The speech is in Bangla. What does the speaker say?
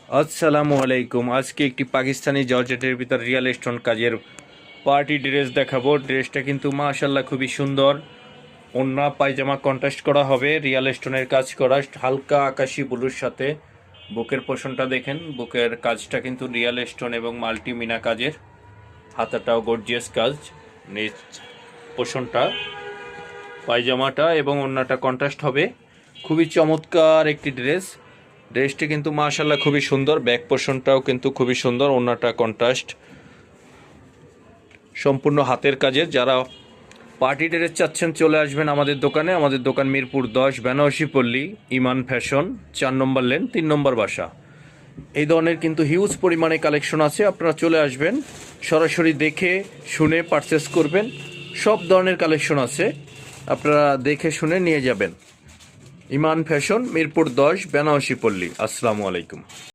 আসসালামু আলাইকুম। আজকে একটি পাকিস্তানি জর্জেটের ভিতর রিয়েল স্টোন কাজের পার্টি ড্রেস দেখাবো। ড্রেসটা কিন্তু মাশাল্লাহ খুবই সুন্দর। ওড়না পায়জামা কন্ট্রাস্ট করা হবে, রিয়েল স্টোনের কাজ করা, হালকা আকাশি ব্লুর সাথে। বুকের পোষণটা দেখেন, বুকের কাজটা কিন্তু রিয়েল স্টোন এবং মাল্টি মিনা কাজের। হাতাটাও গর্জিয়াস কাজ। নিচ পোষণটা, পায়জামাটা এবং ওড়নাটা কন্ট্রাস্ট হবে। খুবই চমৎকার একটি ড্রেসটি কিন্তু মাশাল্লাহ খুবই সুন্দর। ব্যাক পোর্শনটাও কিন্তু খুবই সুন্দর, ওড়নাটা কন্ট্রাস্ট, সম্পূর্ণ হাতের কাজের। যারা পার্টি ড্রেস চাচ্ছেন চলে আসবেন আমাদের দোকানে। আমাদের দোকান মিরপুর 10, বেনারসি পল্লী, ইমান ফ্যাশন, 4 নম্বর লেন, 3 নম্বর বাসা। এই ধরনের কিন্তু হিউজ পরিমাণে কালেকশন আছে, আপনারা চলে আসবেন, সরাসরি দেখে শুনে পারচেস করবেন। সব ধরনের কালেকশন আছে, আপনারা দেখে শুনে নিয়ে যাবেন। ইমান ফ্যাশন, মিরপুর 10, বেনারসি পল্লী। আসসালামু আলাইকুম।